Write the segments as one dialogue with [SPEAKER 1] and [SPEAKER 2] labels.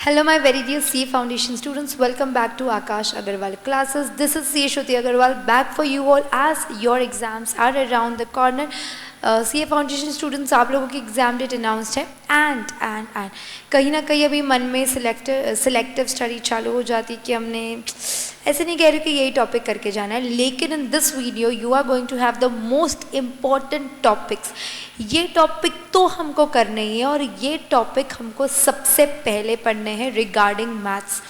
[SPEAKER 1] Hello my very dear CA Foundation students, welcome back to Akash Agarwal classes. This is CA Shruti Agarwal back for you all as your exams are around the corner. CA Foundation students आप लोगों की exam date announced है and कहीं ना कहीं अभी मन में सिलेक्टिव स्टडी चालू हो जाती कि हमने ऐसे नहीं कह रही कि यही टॉपिक करके जाना है, लेकिन in this video you are going to have the most important topics. ये टॉपिक तो हमको करने ही है और ये टॉपिक हमको सबसे पहले पढ़ने हैं रिगार्डिंग मैथ्स.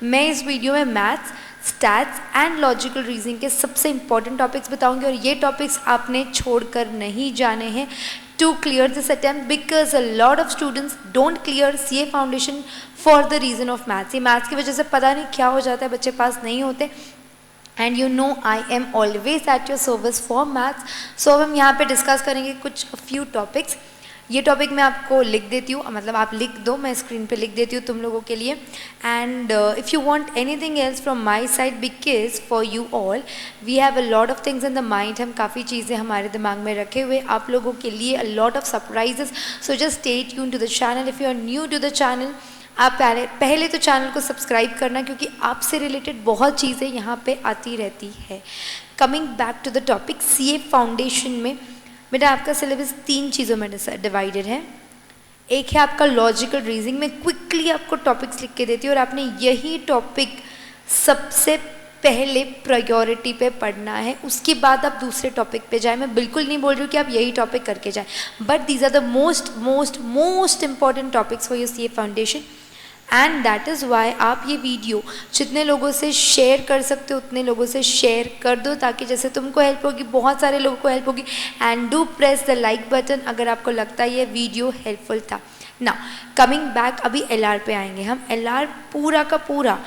[SPEAKER 1] मैं इस वीडियो में maths, stats and logical reasoning के सबसे इंपॉर्टेंट टॉपिक्स बताऊंगी और ये टॉपिक्स आपने छोड़कर नहीं जाने हैं to clear this attempt because a lot of students don't clear CA foundation for the reason of maths. ये मैथ्स की वजह से पता नहीं क्या हो जाता है, बच्चे पास नहीं होते. And you know I am always at your service for maths. So अब हम यहाँ पे डिस्कस करेंगे कुछ फ्यू टॉपिक्स. ये टॉपिक मैं आपको लिख देती हूँ, मतलब आप लिख दो, मैं स्क्रीन पे लिख देती हूँ तुम लोगों के लिए. And if you want anything else from my side because for you all we have a lot of things in the mind. हम काफ़ी चीज़ें हमारे दिमाग में रखे हुए आप लोगों के लिए, a lot of surprises. So just stay tune to the channel. If you are new to the channel, आप पहले तो चैनल को सब्सक्राइब करना क्योंकि आपसे रिलेटेड बहुत चीज़ें यहाँ पे आती रहती है. Coming back to the topic, CA foundation में बेटा आपका सिलेबस 3 चीज़ों में डिवाइडेड है. एक है आपका लॉजिकल रीजनिंग. में क्विकली आपको टॉपिक्स लिख के देती हूँ और आपने यही टॉपिक सबसे पहले प्रायोरिटी पे पढ़ना है. उसके बाद आप दूसरे टॉपिक पे जाएं. मैं बिल्कुल नहीं बोल रही हूँ कि आप यही टॉपिक करके जाएं, but these are the most important topics for your CA foundation. And that is why आप ये वीडियो जितने लोगों से शेयर कर सकते हो उतने लोगों से शेयर कर दो, ताकि जैसे तुमको हेल्प होगी बहुत सारे लोगों को हेल्प होगी. And do press the like button अगर आपको लगता है ये वीडियो हेल्पफुल था. नाउ कमिंग बैक, अभी LR पे आएंगे हम. LR पूरा का पूरा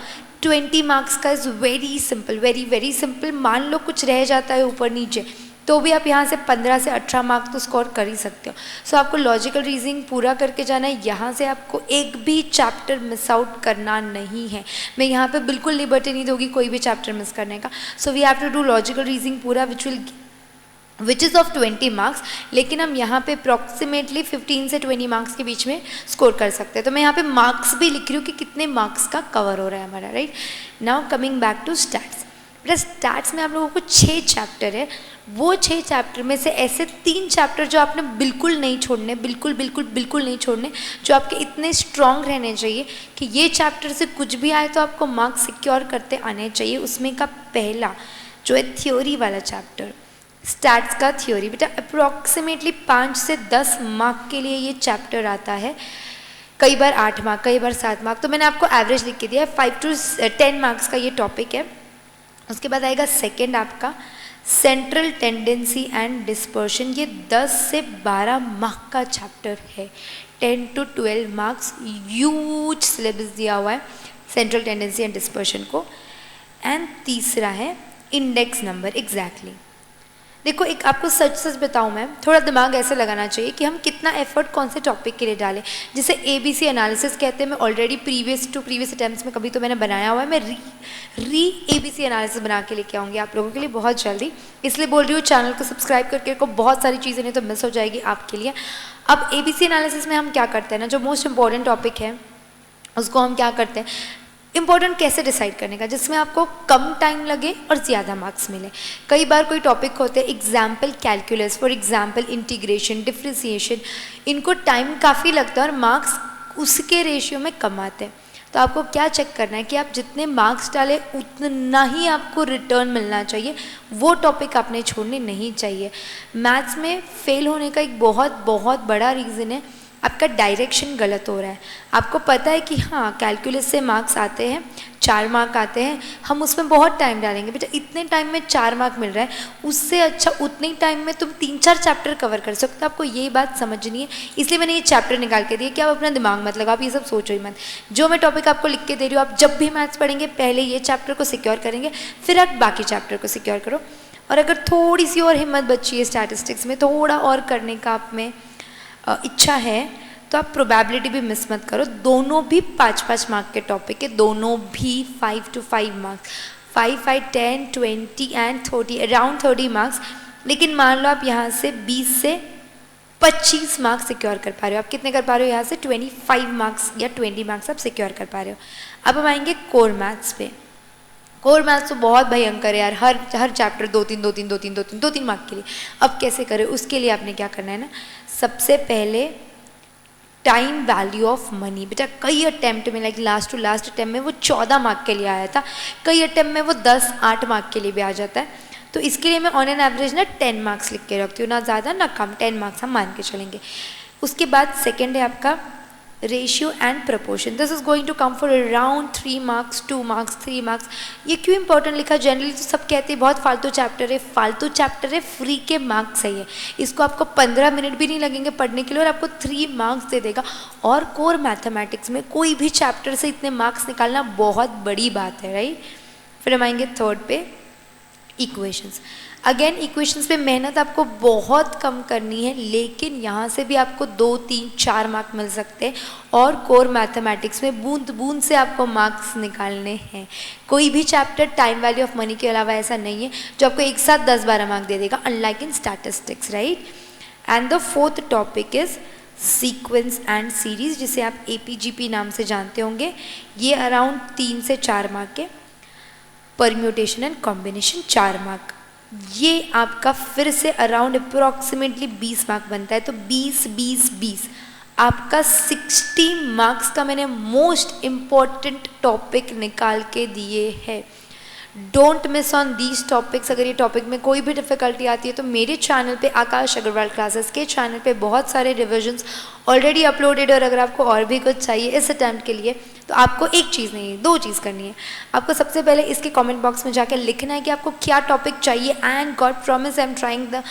[SPEAKER 1] 20 मार्क्स का is very simple, very simple. मान लो कुछ रह जाता है ऊपर नीचे तो भी आप यहाँ से 15 से 18 मार्क्स तो स्कोर कर ही सकते हो. सो आपको लॉजिकल रीजनिंग पूरा करके जाना है. यहाँ से आपको एक भी चैप्टर मिस आउट करना नहीं है. मैं यहाँ पे बिल्कुल लिबर्टी नहीं दूंगी कोई भी चैप्टर मिस करने का. So we have to do logical reasoning पूरा विच इज़ ऑफ 20 मार्क्स, लेकिन हम यहाँ पे अप्रॉक्सीमेटली 15 से 20 मार्क्स के बीच में स्कोर कर सकते हैं. तो मैं यहाँ पे मार्क्स भी लिख रही हूँ कि कितने मार्क्स का कवर हो रहा है हमारा. Right now coming back to stats. Stats में आप लोगों को 6 चैप्टर है. वो 6 चैप्टर में से ऐसे 3 चैप्टर जो आपने बिल्कुल नहीं छोड़ने, बिल्कुल नहीं छोड़ने, जो आपके इतने स्ट्रॉन्ग रहने चाहिए कि ये चैप्टर से कुछ भी आए तो आपको मार्क्स सिक्योर करते आने चाहिए. उसमें का पहला जो है थ्योरी वाला चैप्टर, स्टैट्स का थ्योरी. बेटा अप्रॉक्सीमेटली 5 से 10 मार्क के लिए ये चैप्टर आता है. कई बार 8 मार्क, कई बार 7 मार्क. तो मैंने आपको एवरेज लिख के दिया है. 5 to 10 मार्क्स का ये टॉपिक है. उसके बाद आएगा सेकेंड आपका सेंट्रल टेंडेंसी एंड डिस्पर्शन. ये 10 से 12 मार्क का चैप्टर है. 10 to 12 मार्क्स, ह्यूज सिलेबस दिया हुआ है सेंट्रल टेंडेंसी एंड डिस्पर्शन को. एंड तीसरा है इंडेक्स नंबर. एग्जैक्टली देखो, एक आपको सच बताऊं, मैं थोड़ा दिमाग ऐसे लगाना चाहिए कि हम कितना एफर्ट कौन से टॉपिक के लिए डालें. जिसे ABC एनालिसिस कहते हैं. मैं ऑलरेडी प्रीवियस अटैम्प्ट्स में कभी तो मैंने बनाया हुआ है. मैं ABC एनालिसिस बना के लेके आऊँगी आप लोगों के लिए बहुत जल्दी. इसलिए बोल रही हूँ चैनल को सब्सक्राइब करके को, बहुत सारी चीज़ें नहीं तो मिस हो जाएगी आपके लिए. अब ABC एनालिसिस में हम क्या करते हैं ना, जो मोस्ट इंपॉर्टेंट टॉपिक है उसको हम क्या करते हैं, इंपॉर्टेंट कैसे डिसाइड करने का जिसमें आपको कम टाइम लगे और ज़्यादा मार्क्स मिले. कई बार कोई टॉपिक होते हैं, example calculus, for example integration, differentiation, इनको टाइम काफ़ी लगता है और मार्क्स उसके रेशियो में कम आते हैं. तो आपको क्या चेक करना है कि आप जितने मार्क्स डालें उतना ही आपको रिटर्न मिलना चाहिए. वो टॉपिक आपने छोड़ने नहीं चाहिए. मैथ्स में फेल होने का एक बहुत बड़ा रीज़न है आपका डायरेक्शन गलत हो रहा है. आपको पता है कि हाँ कैलकुलस से मार्क्स आते हैं, 4 मार्क आते हैं, हम उसमें बहुत टाइम डालेंगे. बेटा इतने टाइम में 4 मार्क मिल रहा है, उससे अच्छा उतने टाइम में तुम 3-4 चैप्टर कवर कर सकते हो. आपको ये बात समझनी है, इसलिए मैंने ये चैप्टर निकाल के दिए कि आप अपना दिमाग मत लगाओ, आप ये सब सोचो ही मत. जो मैं टॉपिक आपको लिख के दे रही हूँ, आप जब भी मैथ्स पढ़ेंगे पहले ये चैप्टर को सिक्योर करेंगे, फिर आप बाकी चैप्टर को सिक्योर करो. और अगर थोड़ी सी और हिम्मत बची है स्टैटिस्टिक्स में, थोड़ा और करने का आप में इच्छा है तो आप प्रोबेबिलिटी भी मिस मत करो. दोनों भी 5-5 मार्क के टॉपिक है, दोनों भी 5 to 5 marks, 5, 10, 20 and 30, around 30 marks. लेकिन मान लो आप यहाँ से 20 से 25 मार्क्स सिक्योर कर पा रहे हो। आप कितने कर पा रहे हो यहाँ से? 25 मार्क्स या 20 मार्क्स आप सिक्योर कर पा रहे हो। अब हम आएंगे कोर मैथ्स पे। कोर मैथ्स तो बहुत भयंकर है यार, हर चैप्टर 2-3 मार्क के लिए। अब कैसे करें? उसके लिए आपने क्या करना है ना, सबसे पहले टाइम वैल्यू ऑफ मनी। बेटा कई अटेम्प्ट में, like last to last attempt में वो 14 मार्क के लिए आया था, कई अटेम्प्ट में वो 10-8 मार्क के लिए भी आ जाता है। तो इसके लिए मैं ऑन एन एवरेज ना 10 मार्क्स लिख के रखती हूँ, ना ज़्यादा ना कम, 10 मार्क्स हम मान के चलेंगे। उसके बाद सेकेंड है आपका ratio and proportion. This is going to come for around 3 marks, 2 marks, 3 marks. ये क्यों इंपॉर्टेंट लिखा? जनरली तो सब कहते हैं बहुत फालतू चैप्टर है, फालतू चैप्टर है, फ्री के मार्क्स है ये। इसको आपको 15 मिनट भी नहीं लगेंगे पढ़ने के लिए और आपको 3 मार्क्स दे देगा। और कोर मैथमेटिक्स में कोई भी चैप्टर से इतने मार्क्स निकालना बहुत बड़ी बात है, राइट। फिर हम आएंगे थर्ड पे, इक्वेशंस। अगेन इक्वेशंस पे मेहनत आपको बहुत कम करनी है, लेकिन यहाँ से भी आपको 2-3-4 मार्क मिल सकते हैं। और कोर मैथमेटिक्स में बूंद बूंद से आपको मार्क्स निकालने हैं। कोई भी chapter time value of money के अलावा ऐसा नहीं है जो आपको एक साथ 10-12 मार्क दे देगा, unlike in statistics, right. And the fourth topic is sequence and series, जिसे आप APGP नाम से जानते होंगे। ये अराउंड 3 से 4 मार्क के। Permutation and combination 4 mark. ये आपका फिर से अराउंड अप्रॉक्सीमेटली 20 मार्क बनता है। तो 20 आपका 60 मार्क्स का मैंने मोस्ट इम्पॉर्टेंट टॉपिक निकाल के दिए हैं। Don't miss on these topics. अगर ये टॉपिक में कोई भी डिफ़िकल्टी आती है तो मेरे चैनल पे आकाश अग्रवाल क्लासेस के चैनल पे बहुत सारे रिविजन्स ऑलरेडी अपलोडेड। और अगर आपको और भी कुछ चाहिए इस अटैम्प्ट के लिए तो आपको एक चीज़ नहीं, 2 चीज़ करनी है। आपको सबसे पहले इसके कमेंट बॉक्स में जाकर लिखना है कि आपको क्या टॉपिक चाहिए, and God promise I am trying the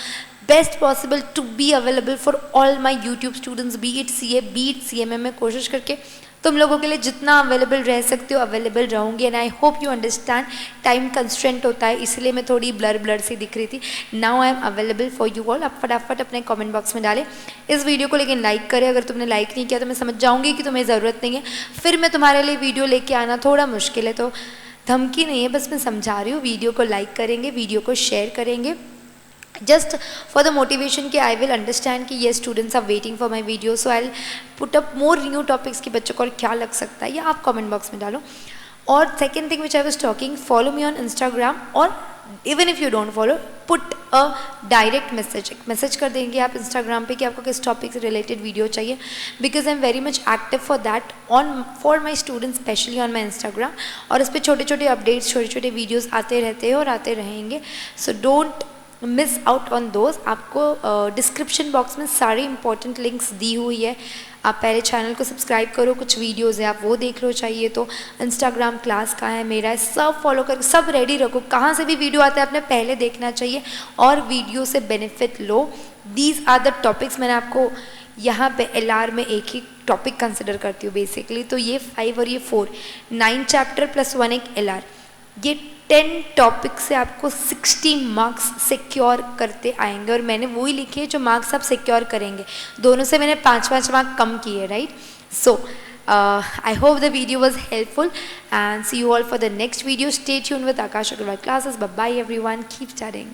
[SPEAKER 1] best possible to be available for all my YouTube students, be it CA be it CMA। मैं कोशिश करके तुम लोगों के लिए जितना अवेलेबल रह सकते हो अवेलेबल रहूँगी। And I hope you understand, time constraint होता है इसलिए मैं थोड़ी ब्लर सी दिख रही थी। Now I am available for you all. आप फटाफट अपने कमेंट बॉक्स में डालें इस वीडियो को, लेकिन लाइक करें। अगर तुमने लाइक नहीं किया तो मैं समझ जाऊँगी कि तुम्हें ज़रूरत नहीं है, फिर मैं तुम्हारे लिए वीडियो लेके आना थोड़ा मुश्किल है। तो धमकी नहीं है, बस मैं समझा रही हूँ। वीडियो को लाइक करेंगे, वीडियो को शेयर करेंगे, just for the motivation कि I will understand कि yes students are waiting for my video, so I'll put up more new topics कि बच्चों को और क्या लग सकता है, या आप comment box में डालो। और second thing which I was talking, follow me on Instagram, और even if you don't follow, put a direct message, एक मैसेज कर देंगे आप Instagram पे कि आपको किस टॉपिक से रिलेटेड वीडियो चाहिए, because I am very much active for that on for my students, especially on my Instagram। और इस पर छोटे छोटे अपडेट्स, छोटे छोटे वीडियोज़ आते रहते हैं और आते रहेंगे, so don't miss out on those. आपको डिस्क्रिप्शन बॉक्स में सारी इंपॉर्टेंट लिंक्स दी हुई है। आप पहले चैनल को सब्सक्राइब करो, कुछ वीडियोज़ है आप वो देख लो, चाहिए तो इंस्टाग्राम क्लास का है, मेरा है, सब फॉलो करके सब रेडी रखो। कहाँ से भी वीडियो आता है आपने पहले देखना चाहिए और वीडियो से बेनिफिट लो। These are the topics. मैंने आपको यहाँ पे LR में एक ही टॉपिक कंसिडर करती हूँ बेसिकली। तो ये 5 और ये 4, 9 चैप्टर प्लस 1 एक LR, ये 10 टॉपिक से आपको 60 मार्क्स सिक्योर करते आएंगे। और मैंने वही लिखे हैं जो मार्क्स आप सिक्योर करेंगे, दोनों से मैंने 5-5 मार्क कम किए, right. So I hope the video was helpful and see you all for the next video. Stay tuned with Akash Agarwal classes. Bye bye everyone, keep studying.